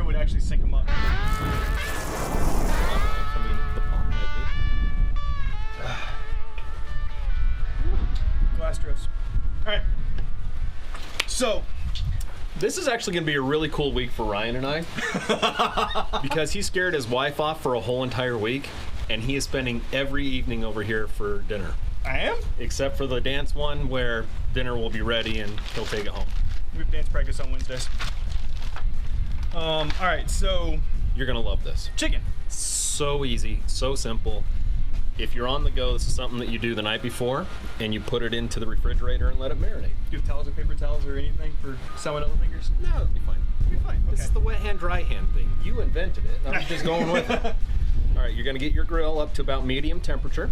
would actually sync them up. I mean, the pot might be. Glass strips. All right. So, This is actually going to be a really cool week for Ryan and I. Because he scared his wife off for a whole entire week, and he is spending every evening over here for dinner. I am? Except for the dance one where dinner will be ready and he'll take it home. We have dance practice on Wednesdays. All right, so You're going to love this. chicken. So easy, so simple. If you're on the go, this is something that you do the night before, and you put it into the refrigerator and let it marinate. Do you have towels or paper towels or anything for salmonella fingers? No, it'll be fine. You'll be fine. This is the wet hand, dry hand thing. You invented it, and I'm just going with it. All right, you're gonna get your grill up to about medium temperature.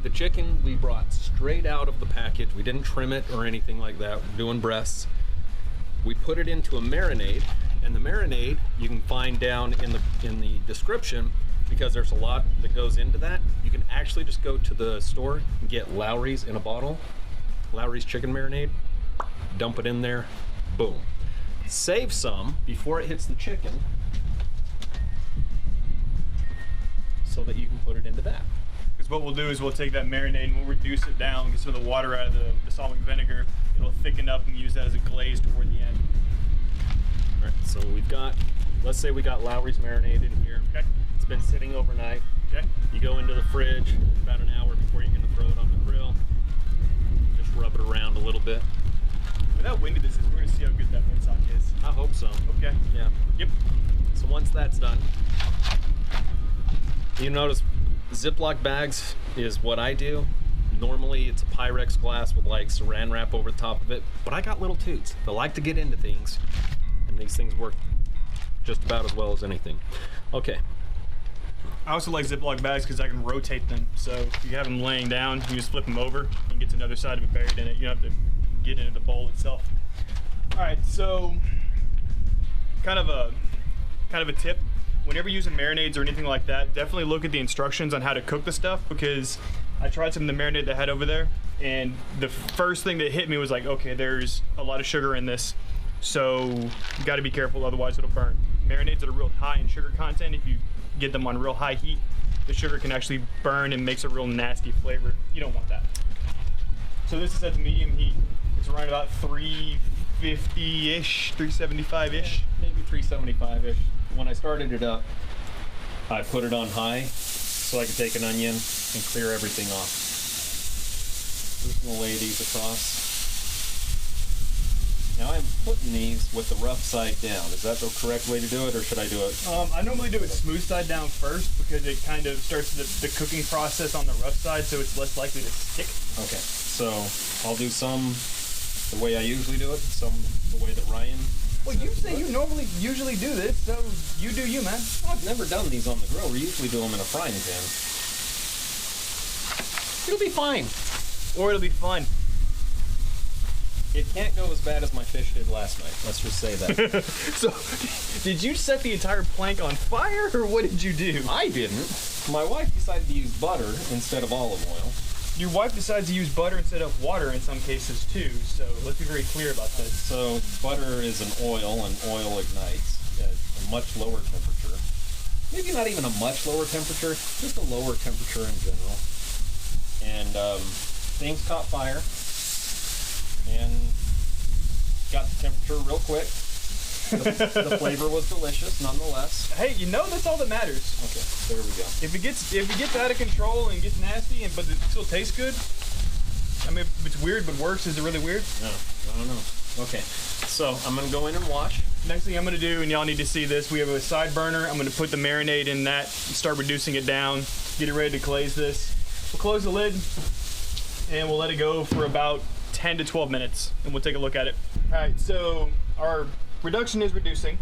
The chicken we brought straight out of the package. We didn't trim it or anything like that. We're doing breasts. We put it into a marinade, and the marinade you can find down in the description, because there's a lot that goes into that. You can actually just go to the store and get Lowry's in a bottle. Lowry's chicken marinade. Dump it in there. Boom. Save some before it hits the chicken so that you can put it into that. Because what we'll do is we'll take that marinade and we'll reduce it down, get some of the water out of the balsamic vinegar. It'll thicken up and use that as a glaze toward the end. All right, so we've got, let's say we got Lowry's marinade in here. Okay. It's been sitting overnight. Okay. You go into the fridge about an hour before you're gonna throw it on the grill. Just rub it around a little bit. With how windy this is, we're gonna see how good that woodstock is. I hope so. Okay. Yeah. Yep. So once that's done, you notice Ziploc bags is what I do. Normally it's a Pyrex glass with like saran wrap over the top of it, but I got little toots that like to get into things, and these things work just about as well as anything. Okay. I also like Ziploc bags because I can rotate them. So if you have them laying down, you just flip them over and get to another side of it buried in it. You don't have to get into the bowl itself. All right, so kind of a tip. Whenever you're using marinades or anything like that, definitely look at the instructions on how to cook the stuff, because I tried some of the marinade they had over there, and the first thing that hit me was like, okay, there's a lot of sugar in this, so you got to be careful, otherwise it'll burn. Marinades that are real high in sugar content, if you get them on real high heat, the sugar can actually burn and makes a real nasty flavor. You don't want that. So this is at the medium heat. It's around about 350-ish, 375-ish. Maybe 375-ish. When I started it up, I put it on high so I could take an onion and clear everything off. Just gonna lay these across. Now I'm putting these with the rough side down. Is that the correct way to do it, or should I do it? I normally do it smooth side down first, because it kind of starts the cooking process on the rough side, so it's less likely to stick. Okay, so I'll do some the way I usually do it, some the way that Ryan. Well, you say you usually do this, so you do you, man. I've never done these on the grill. We usually do them in a frying pan. It'll be fine. Or it'll be fun. It can't go as bad as my fish did last night. Let's just say that. So, did you set the entire plank on fire, or what did you do? I didn't. My wife decided to use butter instead of olive oil. Your wife decides to use butter instead of water in some cases too, so let's be very clear about this. So butter is an oil, and oil ignites at a much lower temperature. Maybe not even a much lower temperature, just a lower temperature in general. And things caught fire and got the temperature real quick. The flavor was delicious nonetheless. Hey, you know that's all that matters. Okay, there we go. If it gets out of control and gets nasty, but it still tastes good, I mean, if it's weird but works, is it really weird? No, I don't know. Okay, so I'm gonna go in and wash. Next thing I'm gonna do, and y'all need to see this, we have a side burner. I'm gonna put the marinade in that, start reducing it down, get it ready to glaze this. We'll close the lid, and we'll let it go for about 10 to 12 minutes, and we'll take a look at it. All right, so our reduction is reducing.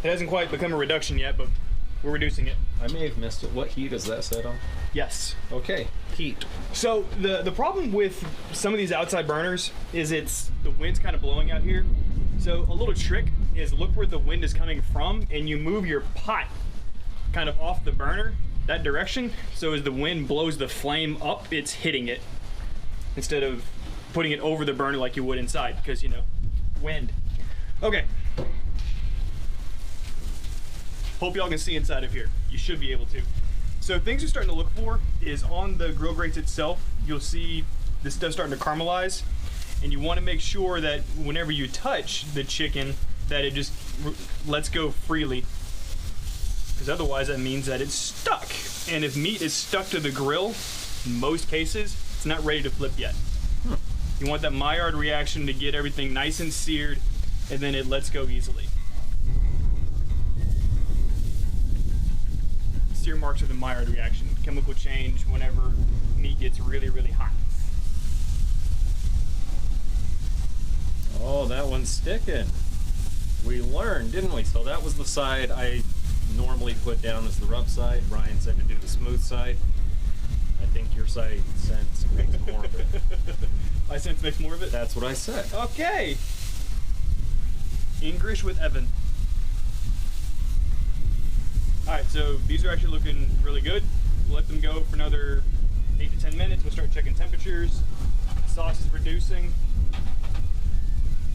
It hasn't quite become a reduction yet, but we're reducing it. I may have missed it. What heat is that set on? Yes. Okay, heat. So the problem with some of these outside burners is the wind's kind of blowing out here. So a little trick is look where the wind is coming from, and you move your pot kind of off the burner that direction, so as the wind blows the flame up, it's hitting it instead of putting it over the burner like you would inside, because, you know, wind. Okay. Hope y'all can see inside of here. You should be able to. So things you're starting to look for is on the grill grates itself, you'll see this stuff starting to caramelize. And you want to make sure that whenever you touch the chicken, that it just lets go freely. Because otherwise that means that it's stuck. And if meat is stuck to the grill, in most cases, it's not ready to flip yet. You want that Maillard reaction to get everything nice and seared, and then it lets go easily. Sear marks are the Maillard reaction. Chemical change whenever meat gets really, really hot. Oh, that one's sticking. We learned, didn't we? So that was the side I normally put down as the rough side. Ryan said to do the smooth side. I think your side sense makes more of it. My sense makes more of it? That's what I said. Okay. English with Evan. Alright, so these are actually looking really good. We'll let them go for another 8 to 10 minutes. We'll start checking temperatures. Sauce is reducing.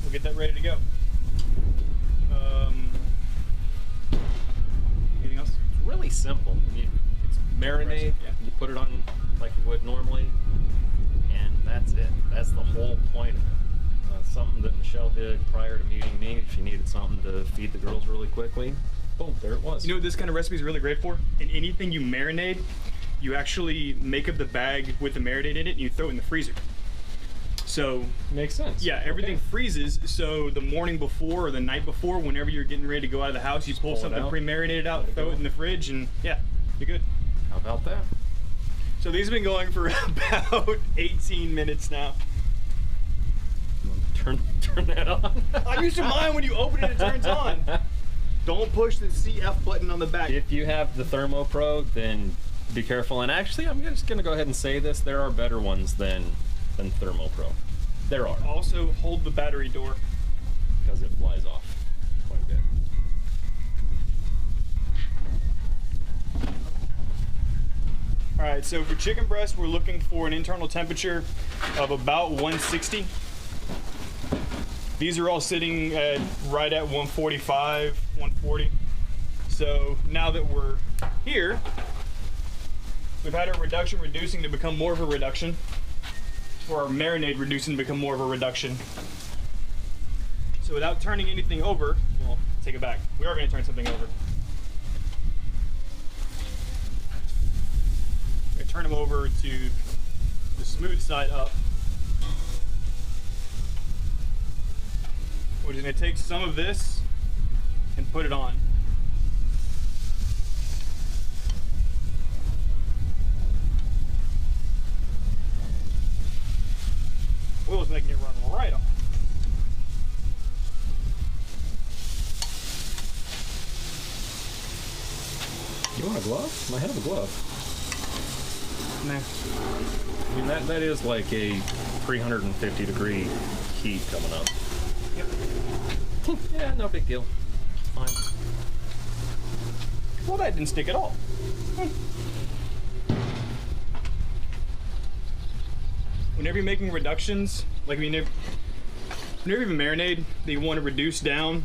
We'll get that ready to go. Anything else? It's really simple. It's marinade. Yeah. You put it on like you would normally, and that's it. That's the whole point of it. Something that Michelle did prior to meeting me. She needed something to feed the girls really quickly. Boom, there it was. You know what this kind of recipe is really great for? In anything you marinate, you actually make up the bag with the marinade in it and you throw it in the freezer. So Makes sense. yeah, everything freezes, so the morning before or the night before, whenever you're getting ready to go out of the house, you pull pull it something out, pre-marinated out, let it throw go. it in the fridge, and yeah, you're good. How about that? So these have been going for about 18 minutes now. You want to turn that on? I'm used to mine when you open it, it turns on. Don't push the CF button on the back. If you have the ThermoPro, then be careful. And actually, I'm just going to go ahead and say this. There are better ones than ThermoPro. There are. Also, hold the battery door. Because it flies off quite a bit. Alright, so for chicken breast, we're looking for an internal temperature of about 160. These are all sitting at right at 145, 140. So now that we're here, we've had our reduction reducing to become more of a reduction, or our marinade reducing to become more of a reduction. So without turning anything over, well, take it back. We are going to turn something over. We're going to turn them over to the smooth side up. We're just going to take some of this and put it on. Oil's making it run right off. You want a glove? I have a glove. Nah. I mean, that is like a 350 degree heat coming up. Yep. Yeah, no big deal. Fine. Well, that didn't stick at all. Whenever you're making reductions, like whenever you marinade that you want to reduce down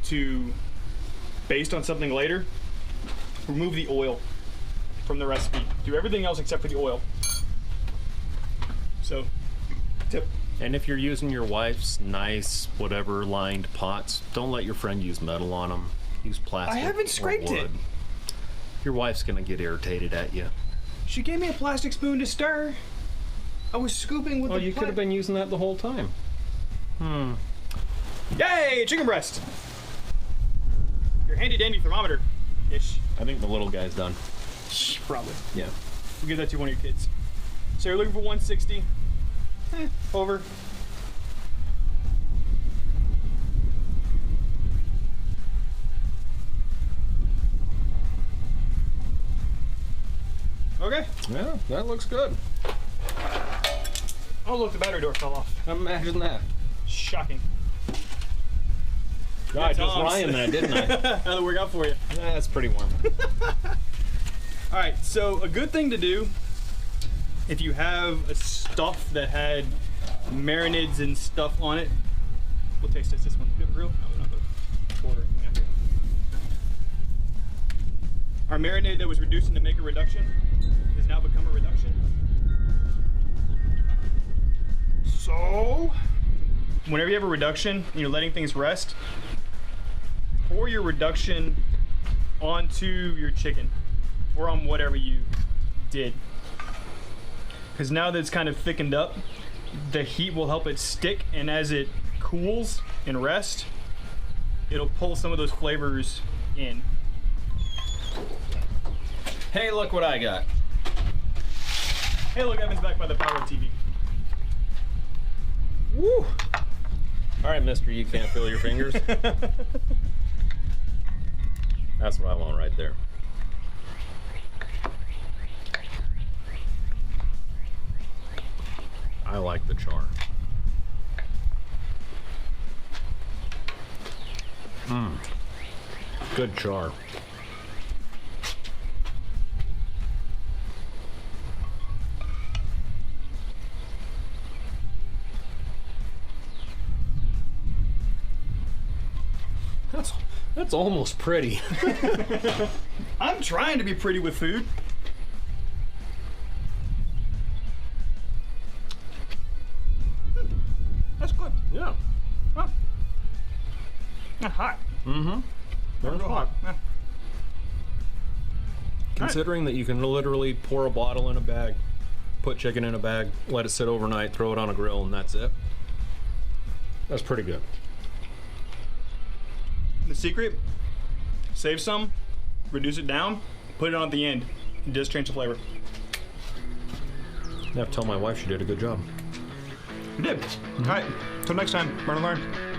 to based on something later, remove the oil from the recipe. Do everything else except for the oil. So, tip. And if you're using your wife's nice, whatever lined pots, don't let your friend use metal on them. Use plastic. I haven't or scraped it. wood. Your wife's gonna get irritated at you. She gave me a plastic spoon to stir. I was scooping with Oh, the you could have been using that the whole time. Yay, chicken breast! Your handy dandy thermometer. Ish. I think the little guy's done. Probably. Yeah. We'll give that to one of your kids. So you're looking for 160. Over. Okay. Yeah, that looks good. Oh look, the battery door fell off. Imagine that. Shocking. I just Tom's. Ryan that, didn't I? How'd it work out for you? That's pretty warm. Alright, so a good thing to do if you have a stuff that had marinades and stuff on it. We'll taste test this one. Do you have a grill? No, we don't have a quarter. Our marinade that was reducing to make a reduction has now become a reduction. So, whenever you have a reduction and you're letting things rest, pour your reduction onto your chicken or on whatever you did. Because now that it's kind of thickened up, the heat will help it stick, and as it cools and rests, it'll pull some of those flavors in. Hey, look what I got. Hey, look, Evan's back by the power of TV. Woo! All right, mister, you can't feel your fingers. That's what I want right there. I like the char. Good char. That's almost pretty. I'm trying to be pretty with food. That's good. Yeah. Huh. Not hot. Mm-hmm. Very hot. Yeah. Considering that you can literally pour a bottle in a bag, put chicken in a bag, let it sit overnight, throw it on a grill, and that's it. That's pretty good. The secret, save some, reduce it down, put it on at the end. It does change the flavor. I have to tell my wife she did a good job. You did. All right, till next time, learn and learn.